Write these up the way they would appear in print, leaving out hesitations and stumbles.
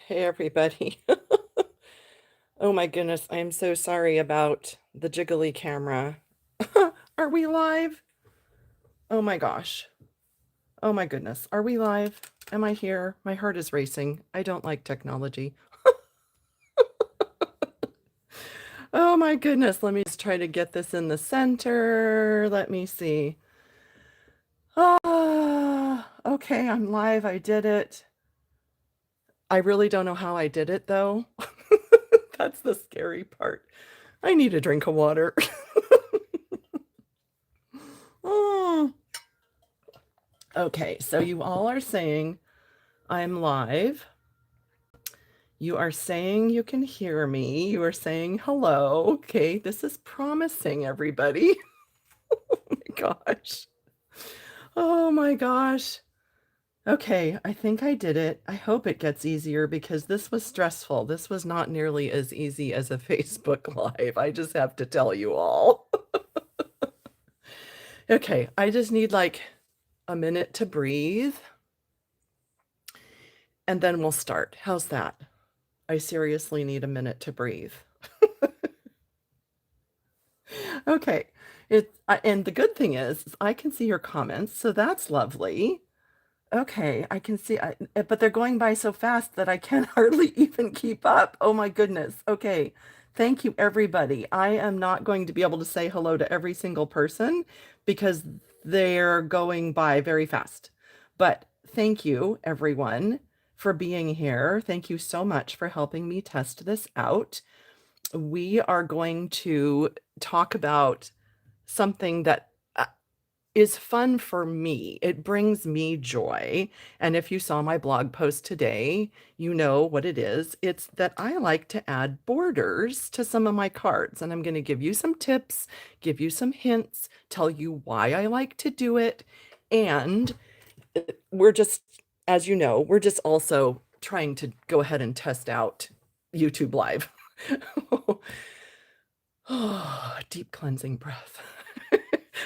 Hey everybody. Oh my goodness, I am so sorry about the jiggly camera. Are we live? Oh my gosh. Oh my goodness. Are we live? Am I here? My heart is racing. I don't like technology. Oh my goodness. Let me just try to get this in the center. Let me see. Ah, okay, I'm live. I did it. I really don't know how I did it though. That's the scary part. I need a drink of water. Mm. Okay, so you all are saying I'm live. You are saying you can hear me. You are saying hello. Okay, this is promising, everybody. Oh my gosh. Oh my gosh. Okay, I think I did it. I hope it gets easier because this was stressful. This was not nearly as easy as a Facebook Live. I just have to tell you all. Okay, I just need like a minute to breathe and then we'll start. How's that? I seriously need a minute to breathe. Okay. And the good thing is I can see your comments, so that's lovely. Okay, I can see, but they're going by so fast that I can hardly even keep up. Oh my goodness. Okay. Thank you, everybody. I am not going to be able to say hello to every single person because they're going by very fast. But thank you, everyone, for being here. Thank you so much for helping me test this out. We are going to talk about something that is fun for me. It brings me joy. And if you saw my blog post today, you know what it is. It's that I like to add borders to some of my cards. And I'm going to give you some tips, give you some hints, tell you why I like to do it. And we're just, as you know, we're just also trying to go ahead and test out YouTube Live. Oh, deep cleansing breath.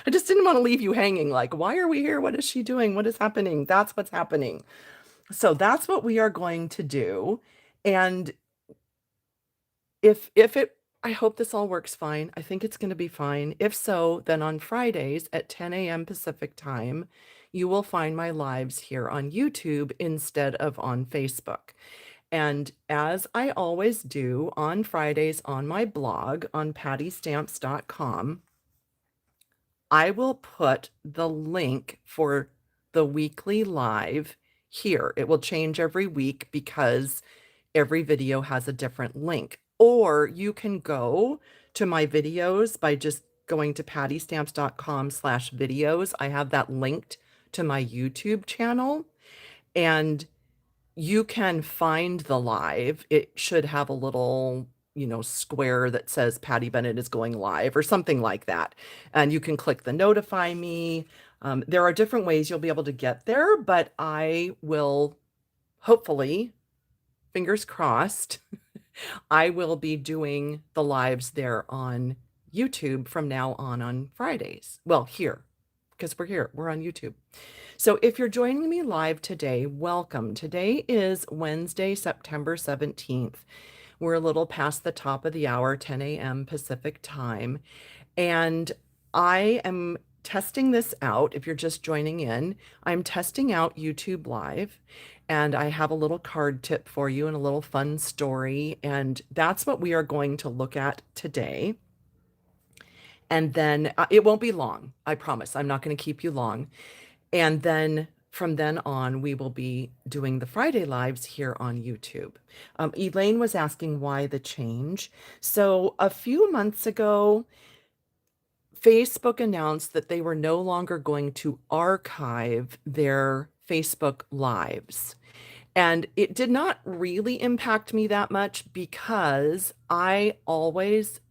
I just didn't want to leave you hanging like, why are we here? What is she doing? What is happening? That's what's happening. So that's what we are going to do. And if it, I hope this all works fine. I think it's going to be fine. If so, then on Fridays at 10 a.m. Pacific time, you will find my lives here on YouTube instead of on Facebook. And as I always do on Fridays on my blog on pattystamps.com, I will put the link for the weekly live here. It will change every week because every video has a different link. Or you can go to my videos by just going to pattystamps.com/videos. I have that linked to my YouTube channel. And you can find the live. It should have a little, square that says Patty Bennett is going live or something like that. And you can click the notify me. There are different ways you'll be able to get there, but I will hopefully, fingers crossed, I will be doing the lives there on YouTube from now on Fridays. Well, here, because we're here, we're on YouTube. So if you're joining me live today, welcome. Today is Wednesday, September 17th. We're a little past the top of the hour, 10 a.m. Pacific time. And I am testing this out. If you're just joining in, I'm testing out YouTube Live. And I have a little card tip for you and a little fun story. And that's what we are going to look at today. And then it won't be long. I promise. I'm not going to keep you long. And then from then on, we will be doing the Friday lives here on YouTube. Elaine was asking why the change. So a few months ago, Facebook announced that they were no longer going to archive their Facebook lives. And it did not really impact me that much because I always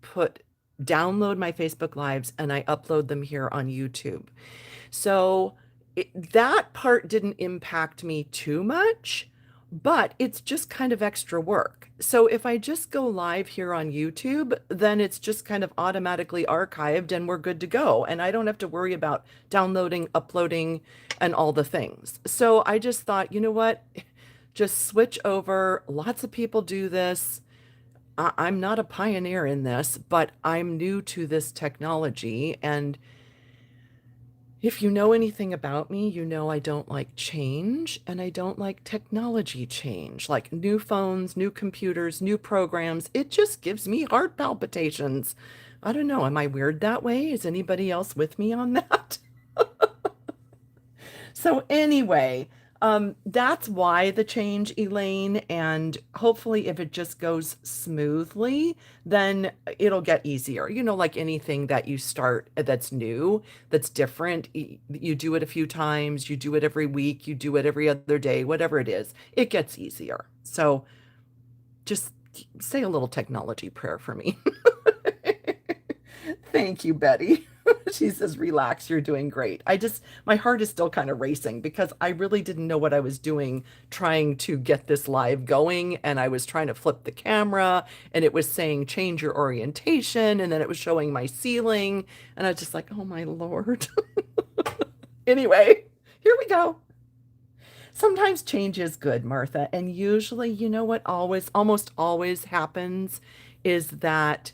download my Facebook lives and I upload them here on YouTube. So that part didn't impact me too much, but it's just kind of extra work. So if I just go live here on YouTube, then it's just kind of automatically archived and we're good to go. And I don't have to worry about downloading, uploading, and all the things. So I just thought, you know what? just switch over. Lots of people do this. I'm not a pioneer in this, but I'm new to this technology. And if you know anything about me, you know I don't like change and I don't like technology change, like new phones, new computers, new programs. It just gives me heart palpitations. I don't know. Am I weird that way? Is anybody else with me on that? So anyway, that's why the change, Elaine, and hopefully if it just goes smoothly, then it'll get easier. You know, like anything that you start that's new, that's different, you do it a few times, you do it every week, you do it every other day, whatever it is, it gets easier. So just say a little technology prayer for me. Thank you, Betty. She says, relax, you're doing great. My heart is still kind of racing because I really didn't know what I was doing trying to get this live going. And I was trying to flip the camera and it was saying change your orientation. And then it was showing my ceiling. And I was just like, oh my Lord. Anyway, here we go. Sometimes change is good, Martha. And usually, you know what almost always happens is that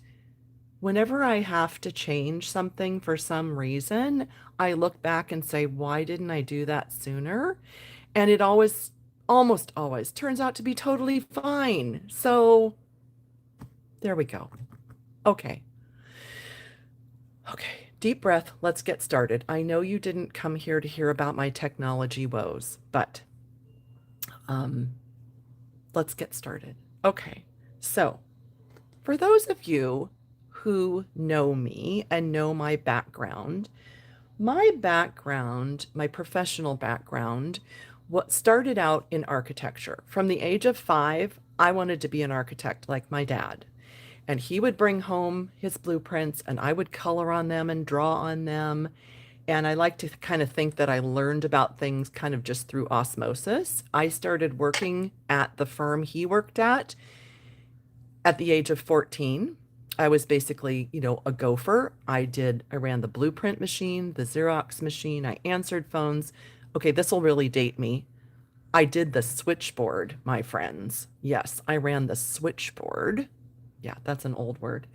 whenever I have to change something for some reason, I look back and say, why didn't I do that sooner? And it almost always turns out to be totally fine. So there we go. Okay. Okay. Deep breath. Let's get started. I know you didn't come here to hear about my technology woes, but let's get started. Okay. So for those of you who know me and know my background, my professional background, what started out in architecture. From the age of 5, I wanted to be an architect like my dad. And he would bring home his blueprints and I would color on them and draw on them. And I like to kind of think that I learned about things kind of just through osmosis. I started working at the firm he worked at the age of 14. I was basically, a gopher. I ran the blueprint machine, the Xerox machine. I answered phones. Okay, this will really date me. I did the switchboard, my friends. Yes, I ran the switchboard. Yeah, that's an old word.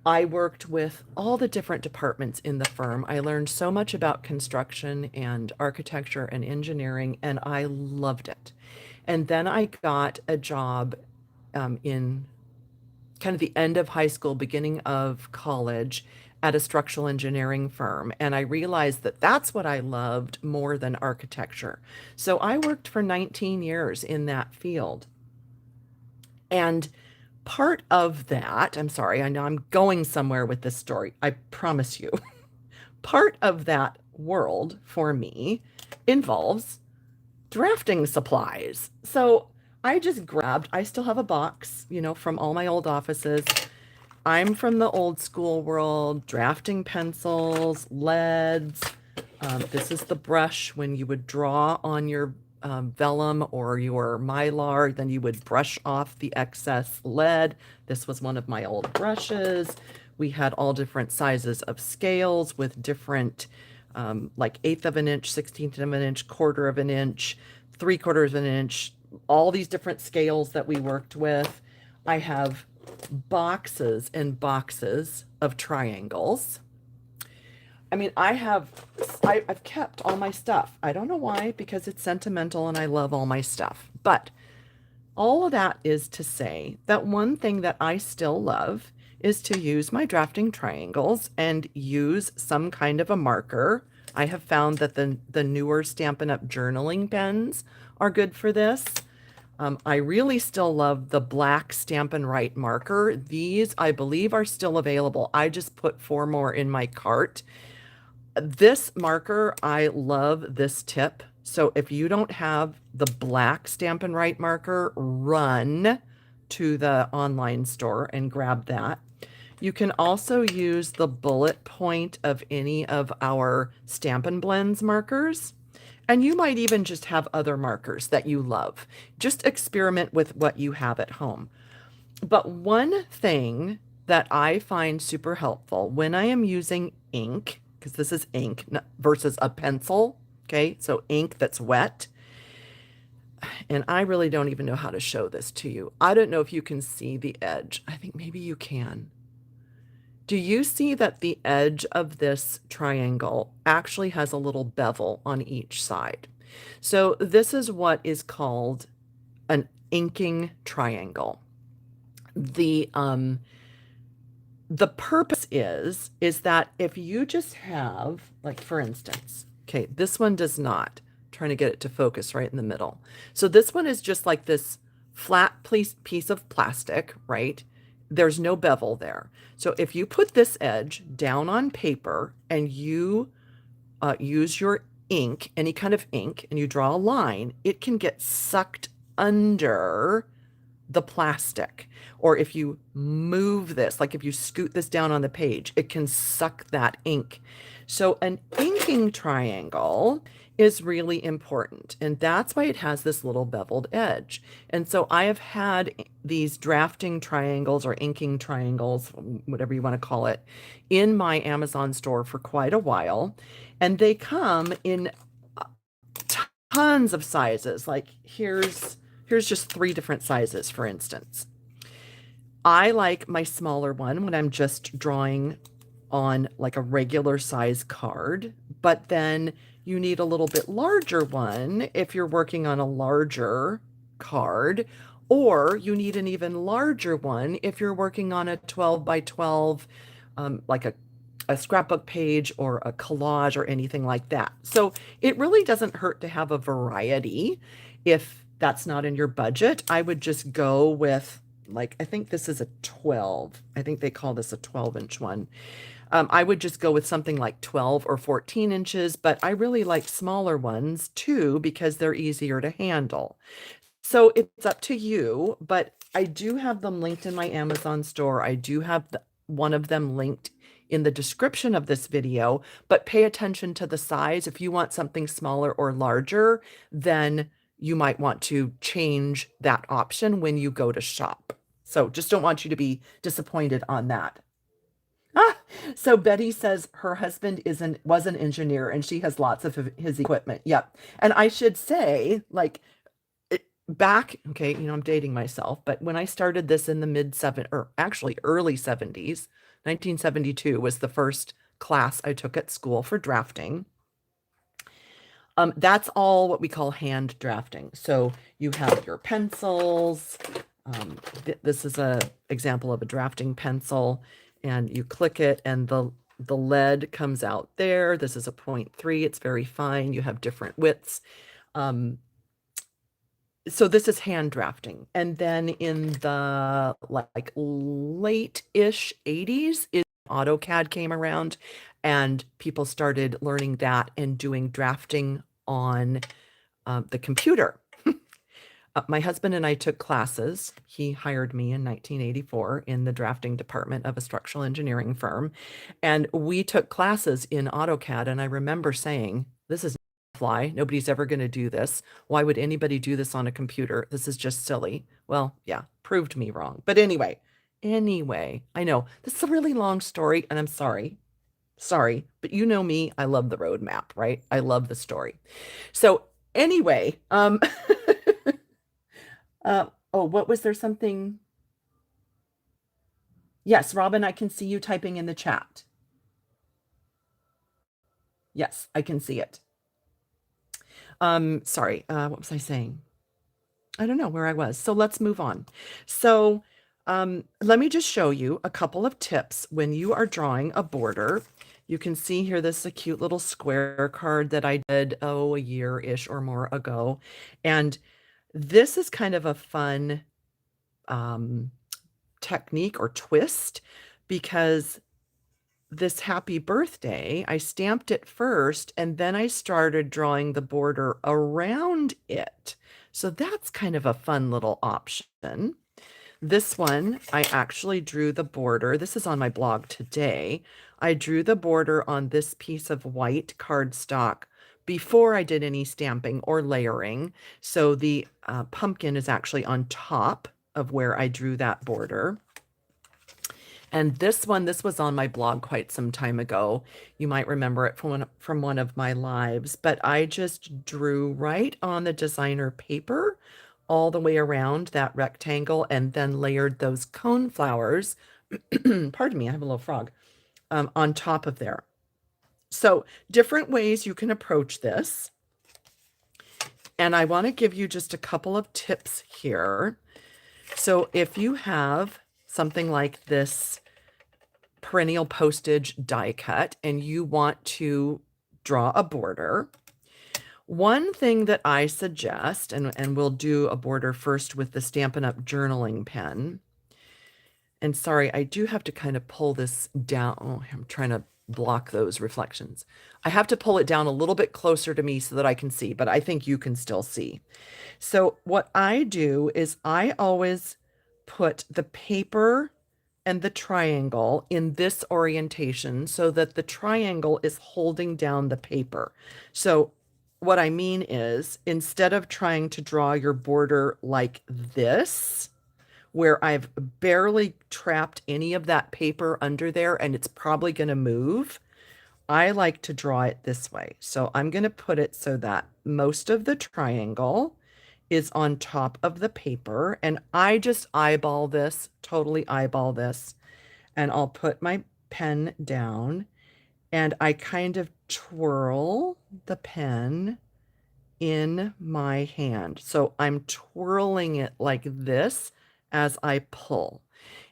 I worked with all the different departments in the firm. I learned so much about construction and architecture and engineering, and I loved it. And then I got a job in kind of the end of high school, beginning of college at a structural engineering firm. And I realized that that's what I loved more than architecture. So I worked for 19 years in that field. And part of that, I'm sorry, I know I'm going somewhere with this story, I promise you. Part of that world for me involves drafting supplies. So I still have a box, from all my old offices. I'm from the old school world, drafting pencils, leads. This is the brush when you would draw on your vellum or your mylar, then you would brush off the excess lead. This was one of my old brushes. We had all different sizes of scales with different, like 1/8 of an inch, 1/16 of an inch, 1/4 of an inch, 3/4 of an inch, all these different scales that we worked with. I have boxes and boxes of triangles. I mean, I've kept all my stuff. I don't know why, because it's sentimental and I love all my stuff. But all of that is to say that one thing that I still love is to use my drafting triangles and use some kind of a marker. I have found that the newer Stampin' Up! Journaling pens are good for this. I really still love the black Stampin' Write marker. These, I believe, are still available. I just put 4 more in my cart. This marker, I love this tip. So if you don't have the black Stampin' Write marker, run to the online store and grab that. You can also use the bullet point of any of our Stampin' Blends markers. And you might even just have other markers that you love. Just experiment with what you have at home. But one thing that I find super helpful when I am using ink, because this is ink versus a pencil, okay? So ink that's wet. and I really don't even know how to show this to you. I don't know if you can see the edge. I think maybe you can. Do you see that the edge of this triangle actually has a little bevel on each side? So this is what is called an inking triangle. The purpose is that if you just have, like for instance, okay, this one does not. I'm trying to get it to focus right in the middle. So this one is just like this flat piece of plastic, right? There's no bevel there. So if you put this edge down on paper and you use your ink, any kind of ink, and you draw a line, it can get sucked under the plastic. Or if you move this, like if you scoot this down on the page, it can suck that ink. So an inking triangle is really important, and that's why it has this little beveled edge. And so I have had these drafting triangles or inking triangles, whatever you want to call it, in my Amazon store for quite a while, and they come in tons of sizes. Like here's just 3 different sizes, for instance. I like my smaller one when I'm just drawing on like a regular size card, but then you need a little bit larger one if you're working on a larger card, or you need an even larger one if you're working on a 12 by 12, like a scrapbook page or a collage or anything like that. So it really doesn't hurt to have a variety. If that's not in your budget, I would just go with, like, I think this is a 12. I think they call this a 12-inch one. I would just go with something like 12 or 14 inches, but I really like smaller ones too because they're easier to handle. So it's up to you, but I do have them linked in my Amazon store. I do have one of them linked in the description of this video, but pay attention to the size. If you want something smaller or larger, then you might want to change that option when you go to shop. So just don't want you to be disappointed on that. Ah, so Betty says her husband was an engineer and she has lots of his equipment. Yep. And I should say, like, back, okay, I'm dating myself, but when I started this in the or actually early 70s, 1972 was the first class I took at school for drafting. That's all what we call hand drafting. So you have your pencils. This is a example of a drafting pencil, and you click it and the lead comes out there. This is a 0.3. It's very fine. You have different widths. So this is hand drafting. And then in the like late-ish 80s, AutoCAD came around and people started learning that and doing drafting on the computer. My husband and I took classes. He hired me in 1984 in the drafting department of a structural engineering firm. And we took classes in AutoCAD. And I remember saying, this is fly. Nobody's ever going to do this. Why would anybody do this on a computer? This is just silly. Well, yeah, proved me wrong. But anyway, I know this is a really long story and I'm sorry. Sorry, but you know me, I love the roadmap, right? I love the story. So anyway, oh, what was there something? Yes, Robin, I can see you typing in the chat. Yes, I can see it. Sorry, what was I saying? I don't know where I was. So let's move on. So let me just show you a couple of tips when you are drawing a border. You can see here, this is a cute little square card that I did, a year-ish or more ago. And this is kind of a fun technique or twist because this happy birthday, I stamped it first and then I started drawing the border around it. So that's kind of a fun little option. This one, I actually drew the border. This is on my blog today. I drew the border on this piece of white cardstock before I did any stamping or layering. So the pumpkin is actually on top of where I drew that border. And this one, this was on my blog quite some time ago. You might remember it from one of my lives, but I just drew right on the designer paper all the way around that rectangle and then layered those cone flowers, pardon me, I have a little frog, on top of there. So different ways you can approach this. And I want to give you just a couple of tips here. So if you have something like this perennial postage die cut and you want to draw a border, one thing that I suggest, and we'll do a border first with the Stampin' Up! Journaling pen. And sorry, I do have to kind of pull this down. Oh, I'm trying to block those reflections. I have to pull it down a little bit closer to me so that I can see, but I think you can still see. So what I do is I always put the paper and the triangle in this orientation so that the triangle is holding down the paper. So what I mean is, instead of trying to draw your border like this, where I've barely trapped any of that paper under there and it's probably going to move, I like to draw it this way. So I'm going to put it so that most of the triangle is on top of the paper, and I just eyeball this, totally eyeball this, and I'll put my pen down and I kind of twirl the pen in my hand. So I'm twirling it like this as I pull.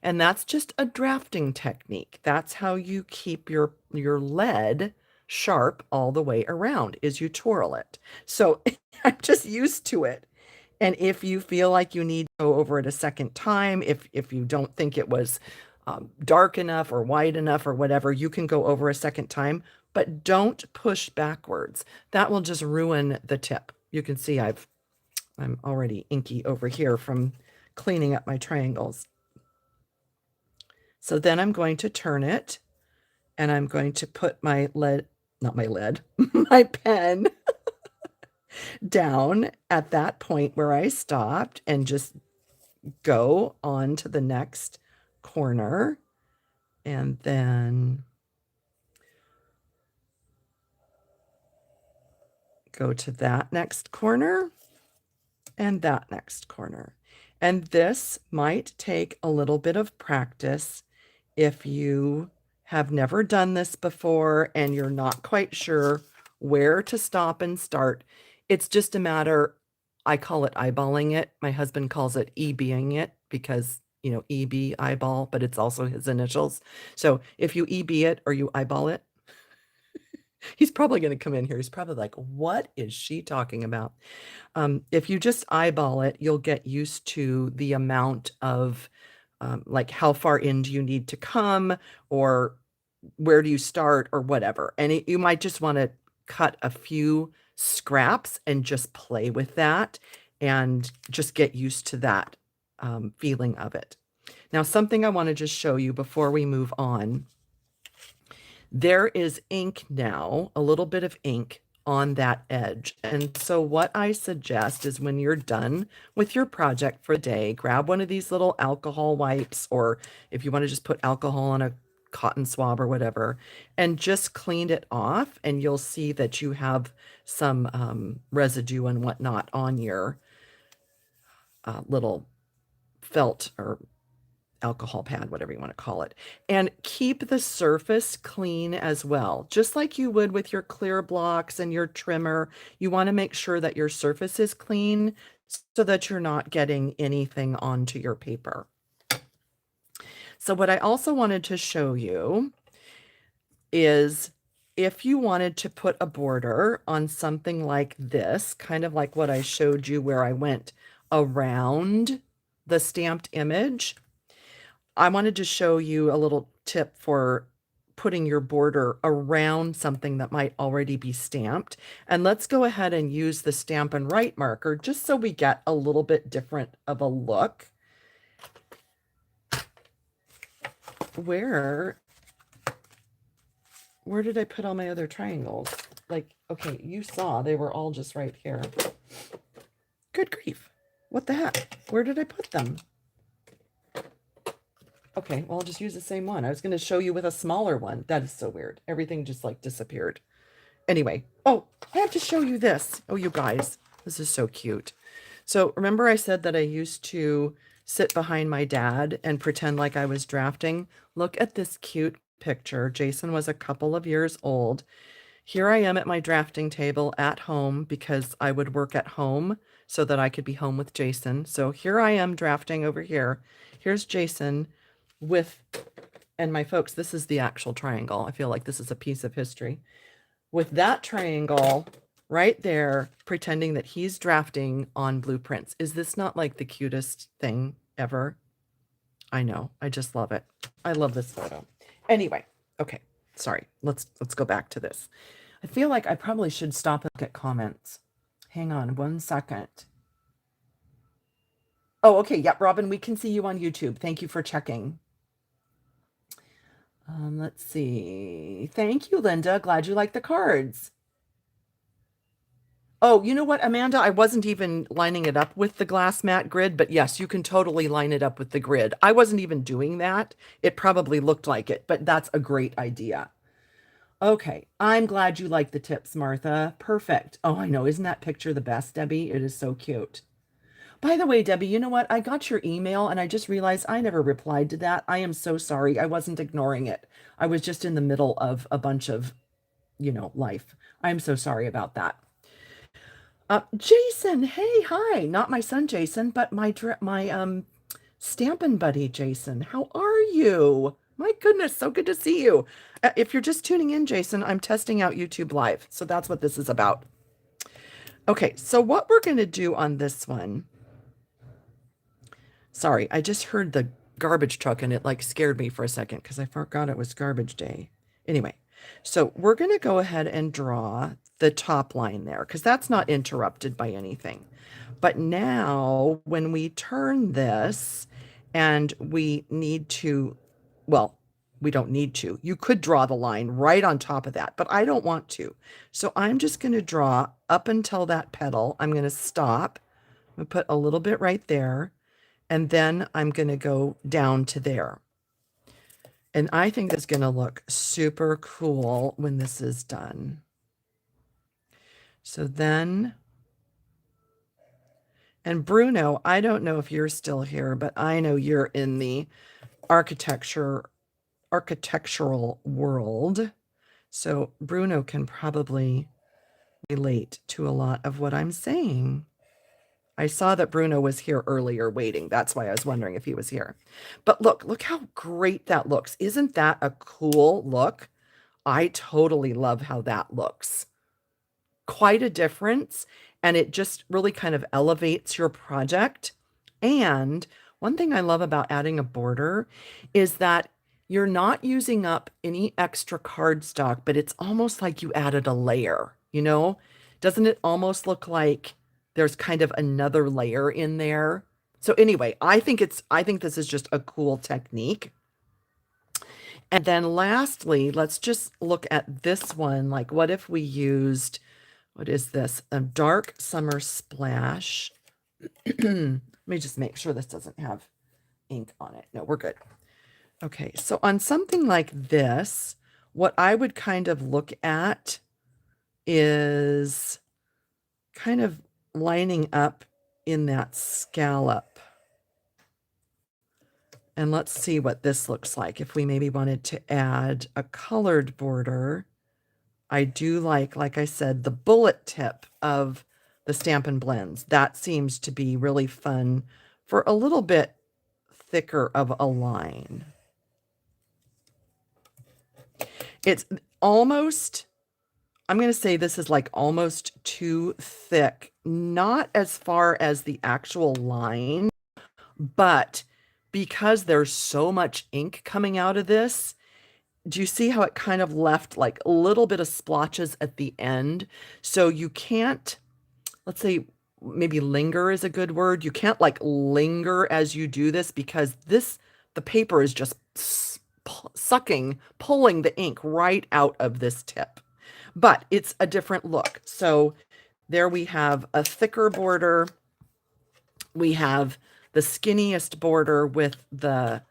And that's just a drafting technique. That's how you keep your lead sharp all the way around, is you twirl it. So I'm just used to it. And if you feel like you need to go over it a second time, if you don't think it was dark enough or wide enough or whatever, you can go over a second time, but don't push backwards. That will just ruin the tip. You can see I'm already inky over here from cleaning up my triangles. So then I'm going to turn it and I'm going to put my my pen down at that point where I stopped and just go on to the next corner and then go to that next corner and that next corner. And this might take a little bit of practice if you have never done this before and you're not quite sure where to stop and start. It's just a matter, I call it eyeballing it. My husband calls it EBing it because, you know, EB, eyeball, but it's also his initials. So if you EB it or you eyeball it, he's probably going to come in here. He's probably like, what is she talking about? If you just eyeball it, you'll get used to the amount of like how far in do you need to come or where do you start or whatever. And you might just want to cut a few scraps and just play with that and just get used to that feeling of it. Now, something I want to just show you before we move on. There is ink now, a little bit of ink on that edge. And so what I suggest is when you're done with your project for the day, grab one of these little alcohol wipes, or if you want to just put alcohol on a cotton swab or whatever, and just clean it off. And you'll see that you have some residue and whatnot on your little felt or alcohol pad, whatever you want to call it, and keep the surface clean as well. Just like you would with your clear blocks and your trimmer, you want to make sure that your surface is clean so that you're not getting anything onto your paper. So what I also wanted to show you is if you wanted to put a border on something like this, kind of like what I showed you where I went around the stamped image, I wanted to show you a little tip for putting your border around something that might already be stamped. And let's go ahead and use the Stampin' Write marker just so we get a little bit different of a look. Where did I put all my other triangles? Like, okay, you saw they were all just right here. Good grief. What the heck? Where did I put them? Okay, well, I'll just use the same one. I was going to show you with a smaller one. That is so weird. Everything just like disappeared. Anyway, oh, I have to show you this. Oh, you guys, this is so cute. So remember I said that I used to sit behind my dad and pretend like I was drafting? Look at this cute picture. Jason was a couple of years old. Here I am at my drafting table at home because I would work at home so that I could be home with Jason. So here I am drafting over here. Here's Jason with, and my folks, this is the actual triangle. I feel like this is a piece of history. With that triangle right there, pretending that he's drafting on blueprints. Is this not like the cutest thing ever? I know. I just love it. I love this photo. Anyway, okay. Sorry. Let's go back to this. I feel like I probably should stop and look at comments. Hang on 1 second. Oh, okay. Yep, Robin, we can see you on YouTube. Thank you for checking. Let's see. Thank you, Linda. Glad you like the cards. Oh, you know what, Amanda? I wasn't even lining it up with the glass mat grid, but yes, you can totally line it up with the grid. I wasn't even doing that. It probably looked like it, but that's a great idea. Okay, I'm glad you like the tips, Martha. Perfect. Oh, I know. Isn't that picture the best, Debbie? It is so cute. By the way, Debbie, you know what? I got your email and I just realized I never replied to that. I am so sorry. I wasn't ignoring it. I was just in the middle of a bunch of, life. I'm so sorry about that. Jason, hey, hi. Not my son Jason, but my Stampin' buddy Jason. How are you? My goodness, so good to see you. If you're just tuning in, Jason, I'm testing out YouTube Live. So that's what this is about. Okay, so what we're going to do on this one. Sorry, I just heard the garbage truck and it like scared me for a second because I forgot it was garbage day. Anyway, so we're going to go ahead and draw the top line there because that's not interrupted by anything. But now when we turn this and we need to, well, we don't need to. You could draw the line right on top of that, but I don't want to. So I'm just going to draw up until that petal. I'm going to stop. I'm going to put a little bit right there. And then I'm going to go down to there. And I think that's going to look super cool when this is done. So then, and Bruno, I don't know if you're still here, but I know you're in the architectural world. So Bruno can probably relate to a lot of what I'm saying. I saw that Bruno was here earlier waiting. That's why I was wondering if he was here. But look how great that looks. Isn't that a cool look? I totally love how that looks. Quite a difference. And it just really kind of elevates your project. And one thing I love about adding a border is that you're not using up any extra cardstock, but it's almost like you added a layer, Doesn't it almost look like there's kind of another layer in there? So anyway, I think this is just a cool technique. And then lastly, let's just look at this one. Like, what if we used, what is this? A dark summer splash. Let me just make sure this doesn't have ink on it. No, we're good. Okay, so on something like this, what I would kind of look at is kind of lining up in that scallop. And let's see what this looks like. If we maybe wanted to add a colored border, I do like I said, the bullet tip of the Stampin' Blends. That seems to be really fun for a little bit thicker of a line. It's almost, I'm going to say this is like almost too thick, not as far as the actual line, but because there's so much ink coming out of this, do you see how it kind of left like a little bit of splotches at the end? So you can't, let's say maybe linger is a good word. You can't like linger as you do this because the paper is just pulling the ink right out of this tip. But it's a different look. So there we have a thicker border. We have the skinniest border with the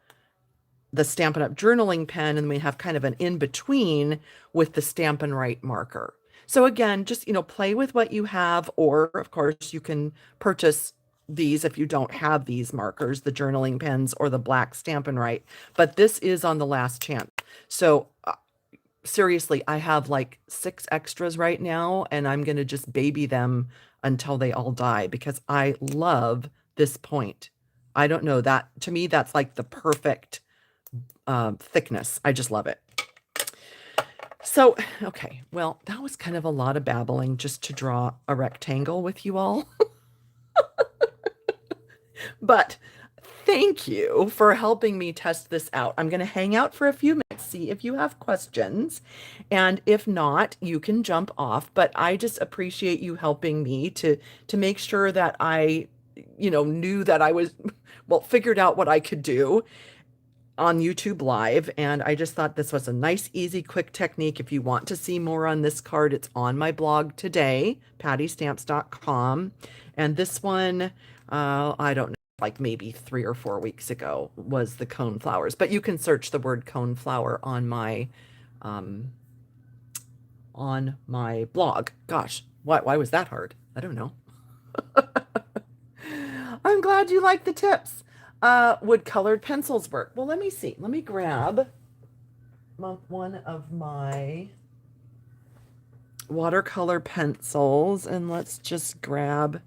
the Stampin' Up! Journaling pen, and we have kind of an in-between with the Stampin' Right marker. So again, just, play with what you have, or of course you can purchase these if you don't have these markers, the journaling pens or the black Stampin' Right. But this is on the last chance. So seriously, I have like 6 extras right now, and I'm going to just baby them until they all die because I love this point. I don't know, that to me, that's like the perfect thickness. I just love it. So, okay, well, that was kind of a lot of babbling just to draw a rectangle with you all. But thank you for helping me test this out. I'm going to hang out for a few minutes, see if you have questions. And if not, you can jump off. But I just appreciate you helping me to make sure that I, knew that I was, well, figured out what I could do on YouTube Live. And I just thought this was a nice, easy, quick technique. If you want to see more on this card, it's on my blog today, pattystamps.com. And this one, I don't know, like maybe 3 or 4 weeks ago, was the cone flowers. But you can search the word cone flower on my blog. Gosh, why was that hard? I don't know. I'm glad you like the tips. Would colored pencils work? Well, let me see. Let me grab one of my watercolor pencils, and let's just grab,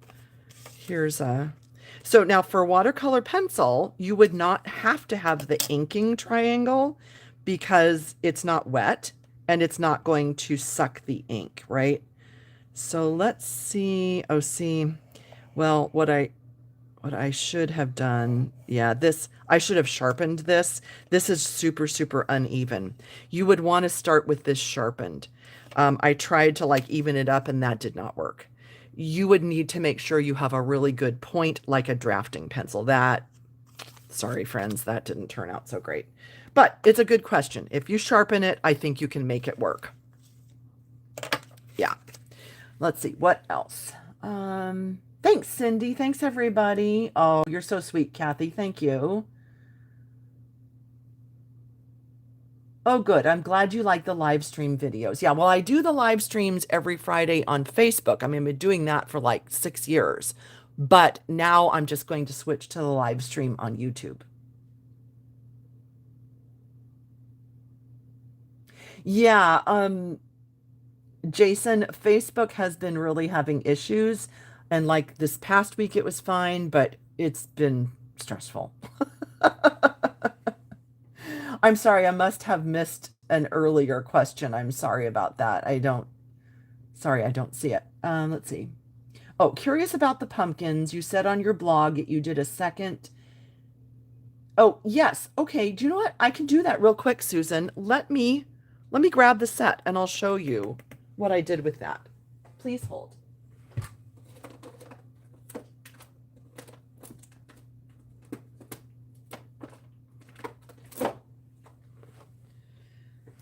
so now for watercolor pencil, you would not have to have the inking triangle because it's not wet and it's not going to suck the ink, right? So let's see. Oh, see, well, what I should have done, I should have sharpened this. This is super, super uneven. You would want to start with this sharpened. I tried to like even it up and that did not work. You would need to make sure you have a really good point, like a drafting pencil. Sorry friends, that didn't turn out so great. But it's a good question. If you sharpen it, I think you can make it work. Yeah. Let's see, what else? Thanks, Cindy. Thanks, everybody. Oh, you're so sweet, Kathy. Thank you. Oh, good. I'm glad you like the live stream videos. Yeah, well, I do the live streams every Friday on Facebook. I mean, I've been doing that for like 6 years. But now I'm just going to switch to the live stream on YouTube. Yeah, Jason, Facebook has been really having issues. And like this past week, it was fine, but it's been stressful. I'm sorry, I must have missed an earlier question. I'm sorry about that. Sorry, I don't see it. Let's see. Oh, curious about the pumpkins. You said on your blog you did a second. Oh, yes. Okay. Do you know what? I can do that real quick, Susan. Let me grab the set and I'll show you what I did with that. Please hold.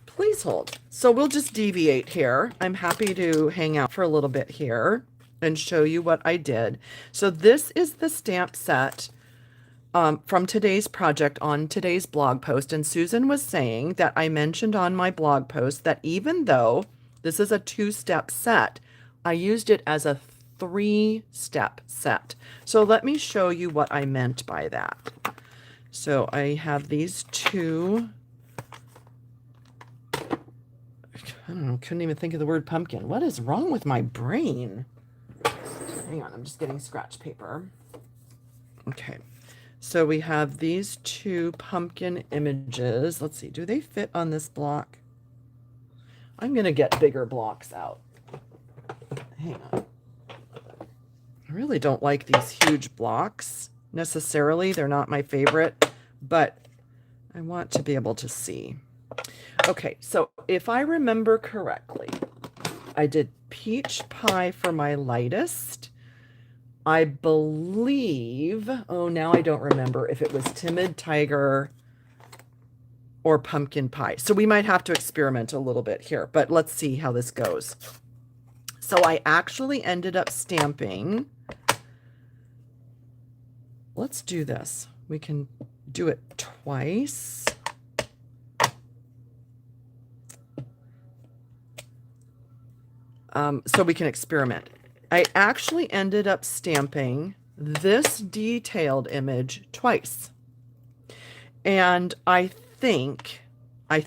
Please hold. So we'll just deviate here. I'm happy to hang out for a little bit here and show you what I did. So this is the stamp set from today's project on today's blog post. And Susan was saying that I mentioned on my blog post that even though this is a 2-step set, I used it as a 3-step set. So let me show you what I meant by that. So I have these 2. I don't know, couldn't even think of the word pumpkin. What is wrong with my brain? Hang on, I'm just getting scratch paper. Okay, so we have these 2 pumpkin images. Let's see, do they fit on this block? I'm going to get bigger blocks out. Hang on. I really don't like these huge blocks necessarily. They're not my favorite, but I want to be able to see. Okay, so if I remember correctly, I did peach pie for my lightest. I believe, oh, now I don't remember if it was timid tiger or pumpkin pie. So we might have to experiment a little bit here, but let's see how this goes. So I actually ended up stamping. Let's do this. We can do it twice. so we can experiment. I actually ended up stamping this detailed image twice. And I think I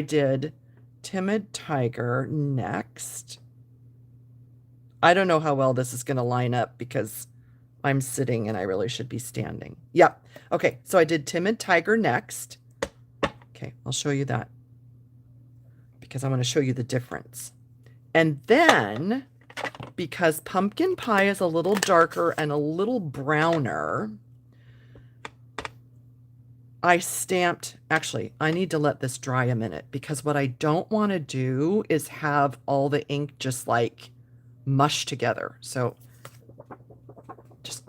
did Timid Tiger next. I don't know how well this is going to line up because I'm sitting and I really should be standing. Yep. Okay, so I did Timid Tiger next. Okay, I'll show you that because I want to show you the difference. And then, because Pumpkin Pie is a little darker and a little browner, I stamped, actually, I need to let this dry a minute because what I don't want to do is have all the ink just like mush together. So just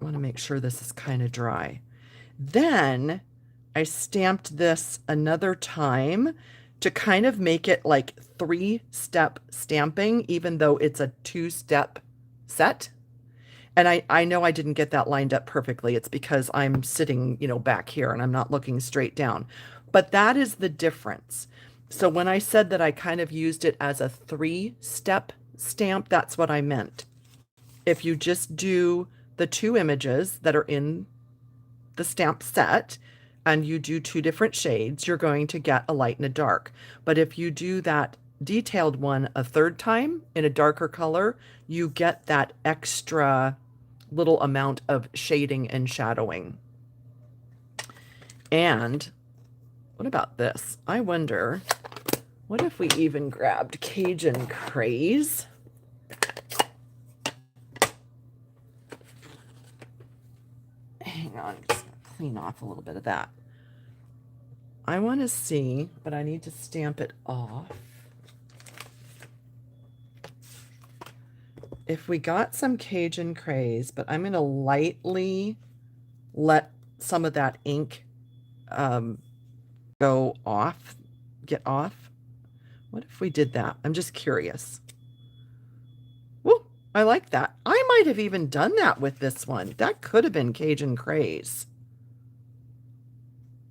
want to make sure this is kind of dry. Then I stamped this another time to kind of make it like 3-step stamping, even though it's a 2-step set. And I know I didn't get that lined up perfectly. It's because I'm sitting, back here and I'm not looking straight down. But that is the difference. So when I said that I kind of used it as a 3-step stamp, that's what I meant. If you just do the 2 images that are in the stamp set and you do 2 different shades, you're going to get a light and a dark. But if you do that detailed one a 3rd time in a darker color, you get that extra little amount of shading and shadowing. And what about this? I wonder, what if we even grabbed Cajun Craze? Hang on, I'm just gonna clean off a little bit of that. I want to see, but I need to stamp it off. If we got some Cajun Craze, but I'm going to lightly let some of that ink go off, get off. What if we did that? I'm just curious. Woo, I like that. I might have even done that with this one. That could have been Cajun Craze,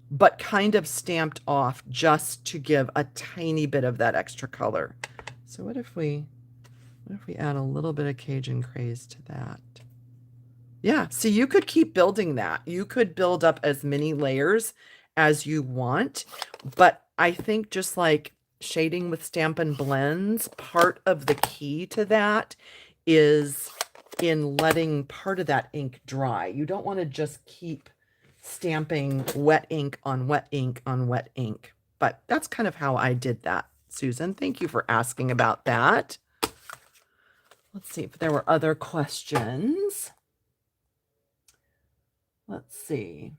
but kind of stamped off just to give a tiny bit of that extra color. So what if we add a little bit of Cajun Craze to that? Yeah, so you could keep building that. You could build up as many layers as you want, but I think just like shading with Stampin' Blends, part of the key to that is in letting part of that ink dry. You don't want to just keep stamping wet ink on wet ink on wet ink, but that's kind of how I did that. Susan, thank you for asking about that. Let's see if there were other questions. Let's see.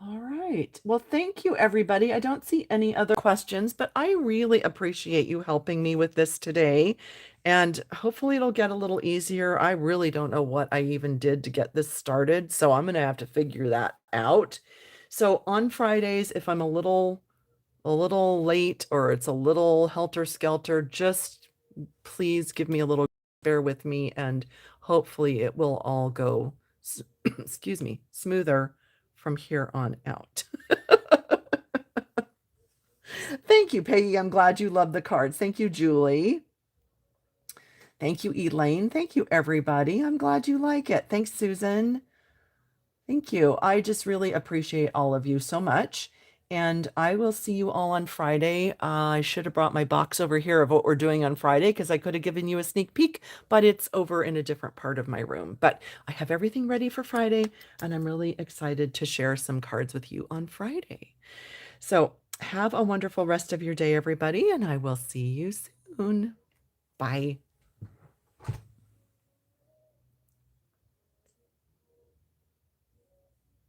All right. Well, thank you, everybody. I don't see any other questions, but I really appreciate you helping me with this today. And hopefully it'll get a little easier. I really don't know what I even did to get this started, so I'm going to have to figure that out. So on Fridays, if I'm a little late or it's a little helter-skelter, just please give me a little, bear with me, and hopefully it will all go, excuse me, smoother from here on out. Thank you, Peggy. I'm glad you love the cards. Thank you, Julie. Thank you, Elaine. Thank you, everybody. I'm glad you like it. Thanks, Susan. Thank you. I just really appreciate all of you so much. And I will see you all on Friday. I should have brought my box over here of what we're doing on Friday because I could have given you a sneak peek, but it's over in a different part of my room. But I have everything ready for Friday, and I'm really excited to share some cards with you on Friday. So have a wonderful rest of your day, everybody, and I will see you soon. Bye.